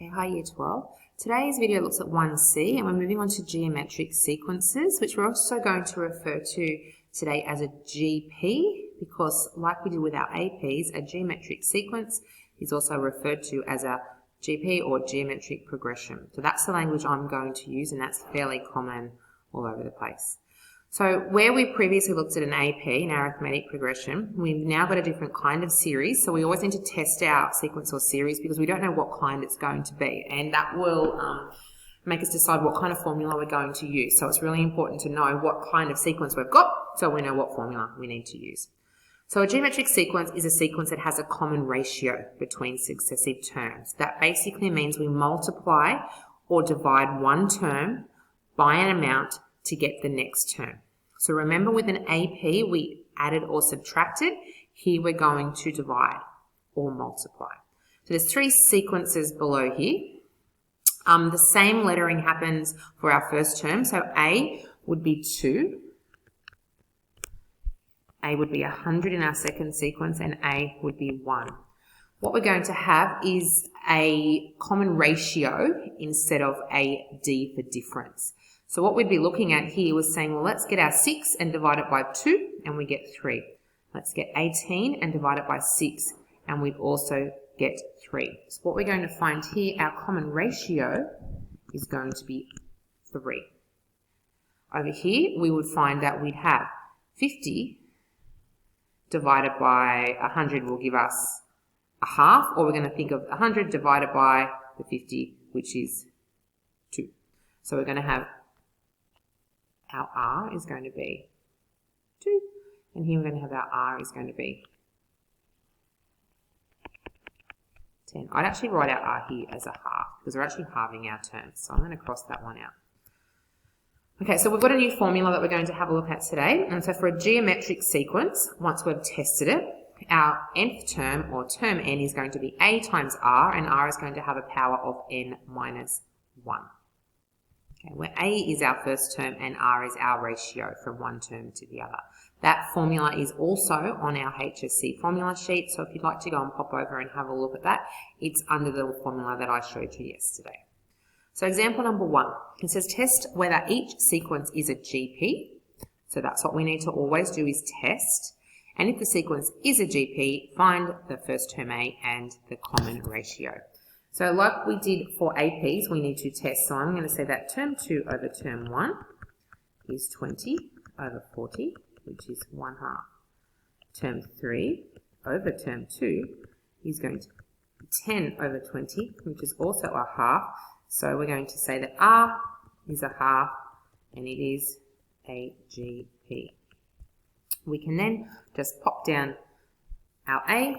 Okay, hi Year 12. Today's video looks at 1C and we're moving on to geometric sequences, which we're also going to refer to today as a GP because like we did with our APs, a geometric sequence is also referred to as a GP or geometric progression. So that's the language I'm going to use and that's fairly common all over the place. So where we previously looked at an AP, an arithmetic progression, we've now got a different kind of series. So we always need to test our sequence or series because we don't know what kind it's going to be. And that will make us decide what kind of formula we're going to use. So it's really important to know what kind of sequence we've got so we know what formula we need to use. So a geometric sequence is a sequence that has a common ratio between successive terms. That basically means we multiply or divide one term by an amount to get the next term. So remember with an AP we added or subtracted, here we're going to divide or multiply. So there's three sequences below here. The same lettering happens for our first term, so A would be 2, A would be 100 in our second sequence and A would be 1. What we're going to have is a common ratio instead of a D for difference. So what we'd be looking at here was saying, well, let's get our 6 and divide it by 2 and we get 3. Let's get 18 and divide it by 6 and we'd also get 3. So what we're going to find here, our common ratio is going to be 3. Over here, we would find that we'd have 50 divided by 100 will give us a half, or we're going to think of 100 divided by the 50, which is 2. So we're going to have our R is going to be 2, and here we're going to have our R is going to be 10. I'd actually write our R here as a half because we're actually halving our terms, so I'm going to cross that one out. Okay, so we've got a new formula that we're going to have a look at today, and so for a geometric sequence, once we've tested it, our nth term or term n is going to be A times R, and R is going to have a power of n minus 1. Okay, where A is our first term and R is our ratio from one term to the other. That formula is also on our HSC formula sheet, so if you'd like to go and pop over and have a look at that, it's under the formula that I showed you yesterday. So example number 1, it says test whether each sequence is a GP. So that's what we need to always do is test. And if the sequence is a GP, find the first term A and the common ratio. So like we did for APs, we need to test. So I'm going to say that term 2 over term 1 is 20 over 40, which is 1/2. Term 3 over term 2 is going to be 10 over 20, which is also a half. So we're going to say that R is a half and it is a GP. We can then just pop down our A,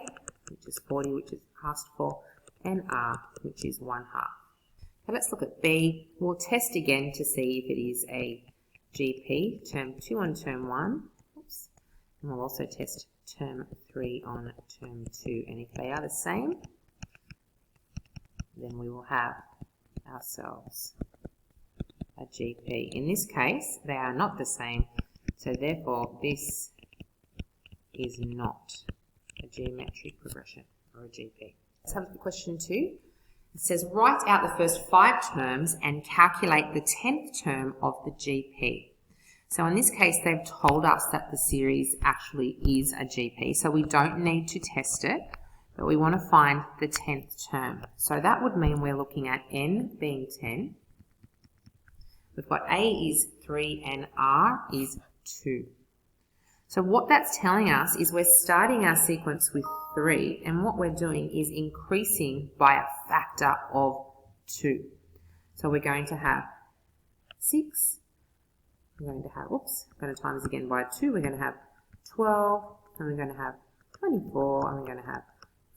which is 40, which is asked for, and R, which is 1/2. Now let's look at B. We'll test again to see if it is a GP, term 2 on term 1. Oops. And we'll also test term 3 on term 2. And if they are the same, then we will have ourselves a GP. In this case, they are not the same, so therefore this is not a geometric progression or a GP. Let's have question 2. It says write out the first 5 terms and calculate the 10th term of the GP. So in this case, they've told us that the series actually is a GP, so we don't need to test it, but we want to find the 10th term. So that would mean we're looking at n being 10. We've got A is 3 and R is 2. So what that's telling us is we're starting our sequence with 3, and what we're doing is increasing by a factor of 2. So we're going to have 6, we're going to have, oops, I'm going to times again by 2, we're going to have 12, and we're going to have 24, and we're going to have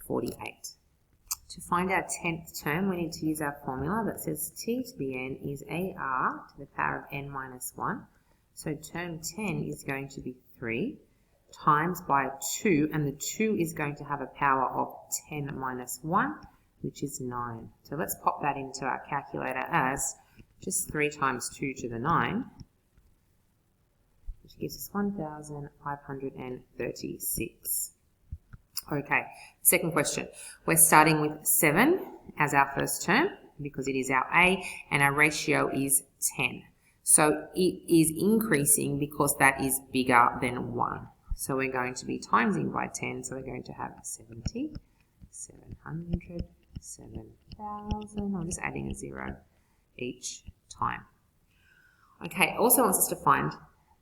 48. To find our 10th term, we need to use our formula that says t to the n is AR to the power of n minus 1. So term 10 is going to be 3 times by 2, and the 2 is going to have a power of 10 minus 1, which is 9. So let's pop that into our calculator as just 3 times 2 to the 9, which gives us 1,536. Okay, second question. We're starting with 7 as our first term because it is our A, and our ratio is 10. So it is increasing because that is bigger than 1. So we're going to be timesing by 10, so we're going to have 70, 700, 7,000. I'm just adding a 0 each time. Okay, it also wants us to find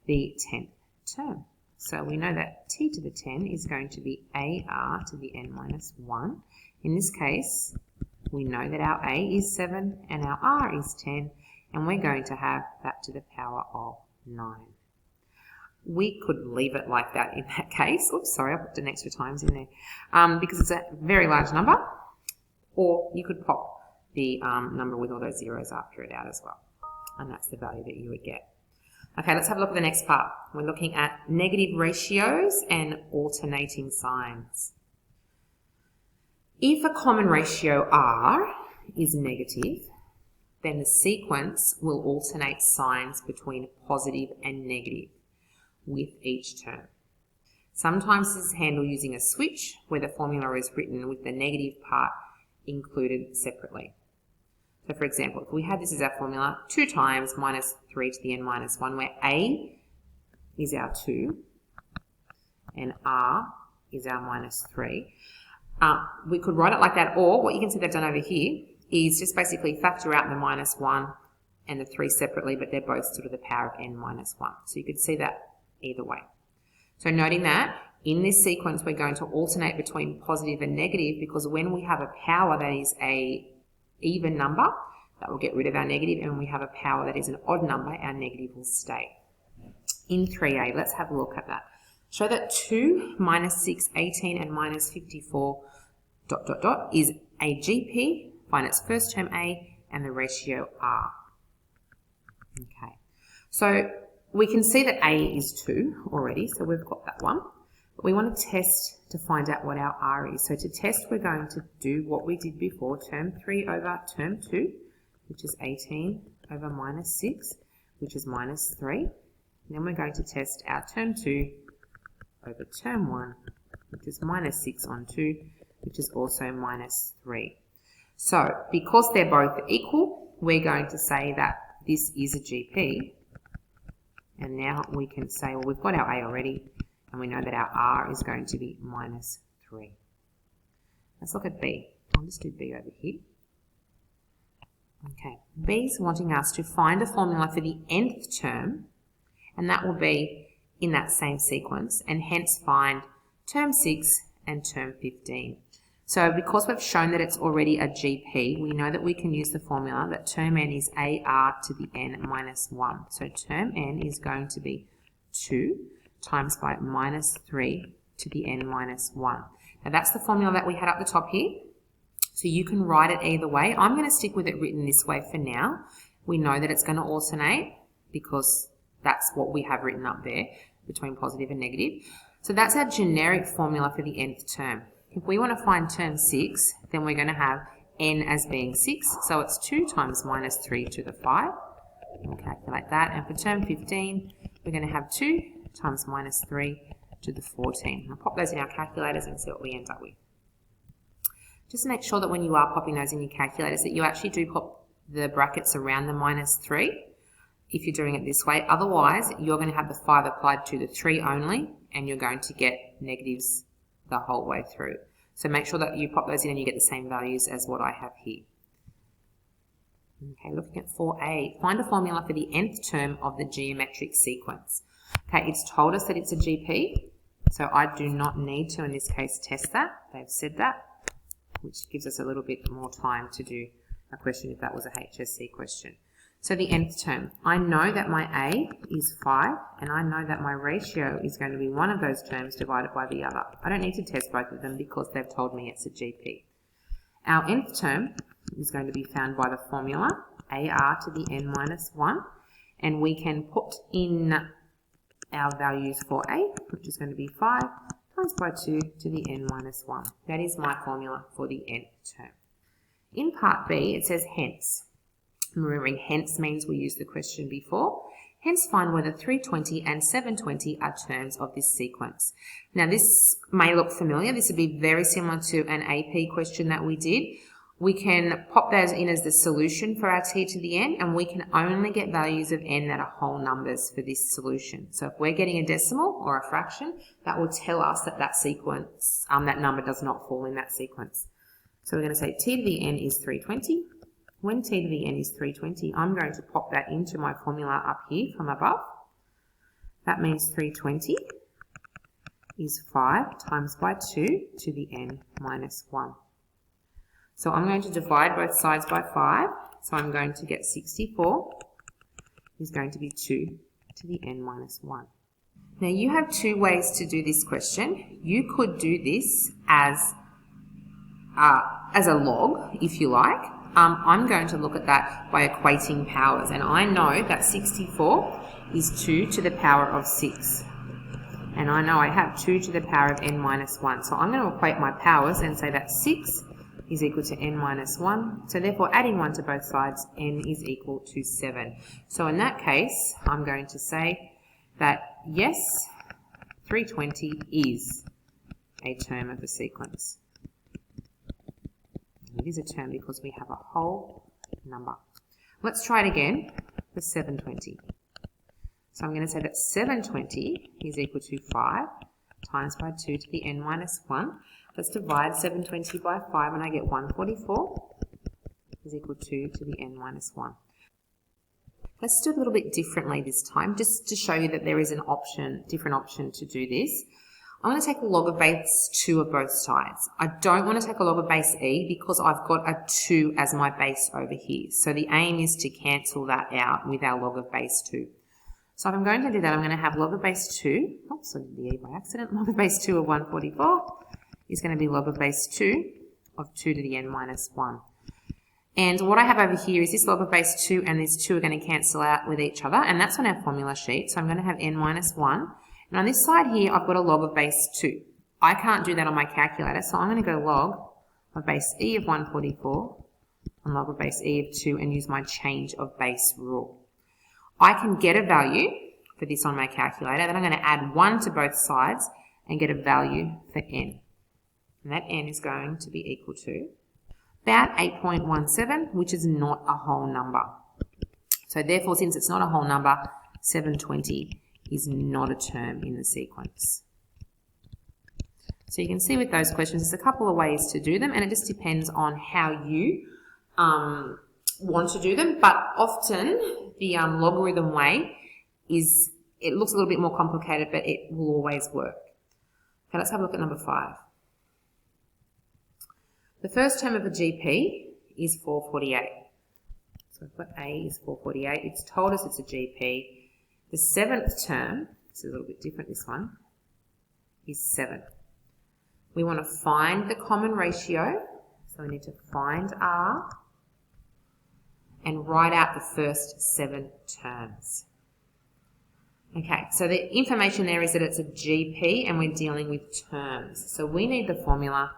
the 10th term. So we know that t to the 10 is going to be AR to the n minus 1. In this case, we know that our A is 7 and our R is 10, and we're going to have that to the power of 9. We could leave it like that in that case. Oops, sorry, I put an extra times in there because it's a very large number. Or you could pop the number with all those zeros after it out as well. And that's the value that you would get. Okay, let's have a look at the next part. We're looking at negative ratios and alternating signs. If a common ratio R is negative, then the sequence will alternate signs between positive and negative with each term. Sometimes this is handled using a switch where the formula is written with the negative part included separately. So for example, if we had this as our formula, 2 times minus 3 to the n minus 1, where A is our 2 and R is our minus 3, we could write it like that, or what you can see they've done over here is just basically factor out the minus 1 and the 3 separately, but they're both sort of the power of n minus 1. So you could see that either way. So noting that, in this sequence we're going to alternate between positive and negative because when we have a power that is a even number, that will get rid of our negative, and when we have a power that is an odd number, our negative will stay. In 3a, let's have a look at that. Show that 2 minus 6, 18 and minus 54 ... is a GP. Find its first term A and the ratio R. Okay, so we can see that A is 2 already, so we've got that one. But we want to test to find out what our R is. So to test, we're going to do what we did before, term 3 over term 2, which is 18 over minus 6, which is minus 3. And then we're going to test our term 2 over term 1, which is minus 6 on 2, which is also minus 3. So because they're both equal, we're going to say that this is a GP. And now we can say, well, we've got our A already, and we know that our R is going to be minus 3. Let's look at B. I'll just do B over here. Okay, B is wanting us to find a formula for the nth term, and that will be in that same sequence, and hence find term 6 and term 15. So because we've shown that it's already a GP, we know that we can use the formula that term n is AR to the n minus 1. So term n is going to be 2 times by minus 3 to the n minus 1. Now that's the formula that we had up the top here. So you can write it either way. I'm going to stick with it written this way for now. We know that it's going to alternate because that's what we have written up there between positive and negative. So that's our generic formula for the nth term. If we want to find term 6, then we're going to have n as being 6. So it's 2 times minus 3 to the 5. We'll calculate that. And for term 15, we're going to have 2 times minus 3 to the 14. I'll pop those in our calculators and see what we end up with. Just make sure that when you are popping those in your calculators that you actually do pop the brackets around the minus 3 if you're doing it this way. Otherwise, you're going to have the 5 applied to the 3 only, and you're going to get negatives the whole way through. So make sure that you pop those in and you get the same values as what I have here. Okay, looking at 4a, find a formula for the nth term of the geometric sequence. Okay, it's told us that it's a GP, so I do not need to, in this case, test that. They've said that, which gives us a little bit more time to do a question if that was a HSC question. So the nth term, I know that my A is 5, and I know that my ratio is going to be one of those terms divided by the other. I don't need to test both of them because they've told me it's a GP. Our nth term is going to be found by the formula AR to the n minus 1, and we can put in our values for A, which is going to be 5 times by 2 to the n minus 1. That is my formula for the nth term. In part B, it says hence. Remembering hence means we used the question before. Hence find whether 320 and 720 are terms of this sequence. Now this may look familiar. This would be very similar to an AP question that we did. we can pop those in as the solution for our t to the n, and we can only get values of n that are whole numbers for this solution. So if we're getting a decimal or a fraction, that will tell us that that sequence, that number does not fall in that sequence. So we're going to say t to the n is 320. When t to the n is 320, I'm going to pop that into my formula up here from above. That means 320 is 5 times by 2 to the n minus 1. So I'm going to divide both sides by 5. So I'm going to get 64 is going to be 2 to the n minus 1. Now you have two ways to do this question. You could do this as a log, if you like. I'm going to look at that by equating powers, and I know that 64 is 2 to the power of 6. And I know I have 2 to the power of n minus 1. So I'm going to equate my powers and say that 6 is equal to n minus 1. So therefore, adding 1 to both sides, n is equal to 7. So in that case, I'm going to say that yes, 320 is a term of the sequence. It is a term because we have a whole number. Let's try it again for 720. So I'm going to say that 720 is equal to 5 times by 2 to the n minus 1. Let's divide 720 by 5 and I get 144 is equal to the n minus 1. Let's do it a little bit differently this time, just to show you that there is an option, different option to do this. I'm going to take a log of base 2 of both sides. I don't want to take a log of base e because I've got a 2 as my base over here. So the aim is to cancel that out with our log of base 2. So if I'm going to do that, I'm going to have log of base 2, oops, I did the e by accident, log of base 2 of 144 is going to be log of base 2 of 2 to the n minus 1. And what I have over here is this log of base 2 and this 2 are going to cancel out with each other, and that's on our formula sheet. So I'm going to have n minus 1. And on this side here, I've got a log of base 2. I can't do that on my calculator, so I'm going to go log of base e of 144 and log of base e of 2 and use my change of base rule. I can get a value for this on my calculator, then I'm going to add 1 to both sides and get a value for n. And that n is going to be equal to about 8.17, which is not a whole number. So therefore, since it's not a whole number, 720 is not a term in the sequence. So you can see with those questions, there's a couple of ways to do them, and it just depends on how you want to do them. But often, the logarithm way it looks a little bit more complicated, but it will always work. Okay, let's have a look at number 5. The first term of a GP is 448. So I've got A is 448. It's told us it's a GP. The 7th term, this is a little bit different, this one, is 7. We want to find the common ratio. So we need to find R and write out the first 7 terms. Okay, so the information there is that it's a GP and we're dealing with terms. So we need the formula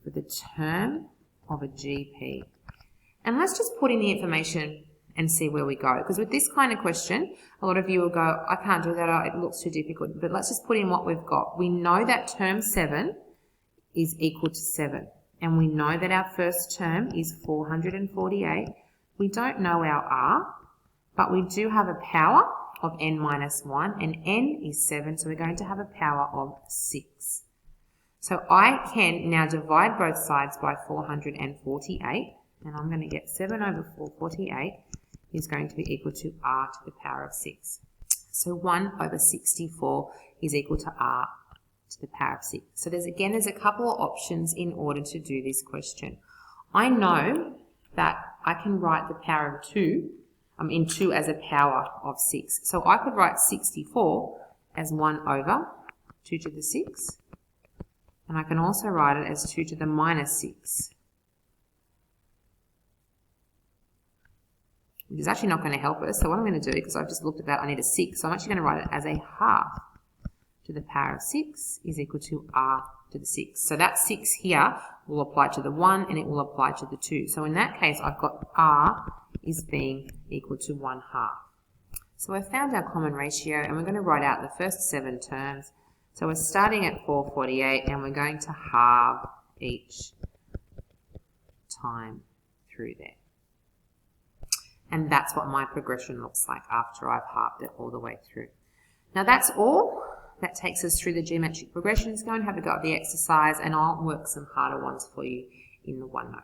for the term of a GP. And let's just put in the information and see where we go. Because with this kind of question, a lot of you will go, I can't do that, it looks too difficult. But let's just put in what we've got. We know that term 7 is equal to 7. And we know that our first term is 448. We don't know our R, but we do have a power of n minus 1, and n is 7, so we're going to have a power of 6. So I can now divide both sides by 448, and I'm going to get 7 over 448 is going to be equal to r to the power of 6. So 1 over 64 is equal to r to the power of 6. So there's a couple of options in order to do this question. I know that I can write the power of 2, in 2 as a power of 6. So I could write 64 as 1 over 2 to the 6. And I can also write it as 2 to the minus 6. Which is actually not going to help us. So what I'm going to do, because I've just looked at that, I need a 6. So I'm actually going to write it as a half to the power of 6 is equal to r to the 6. So that 6 here will apply to the 1 and it will apply to the 2. So in that case, I've got r is being equal to 1/2. So we've found our common ratio and we're going to write out the first 7 terms. So we're starting at 448 and we're going to halve each time through there. And that's what my progression looks like after I've halved it all the way through. Now that's all. That takes us through the geometric progressions. Go and have a go at the exercise, and I'll work some harder ones for you in the OneNote.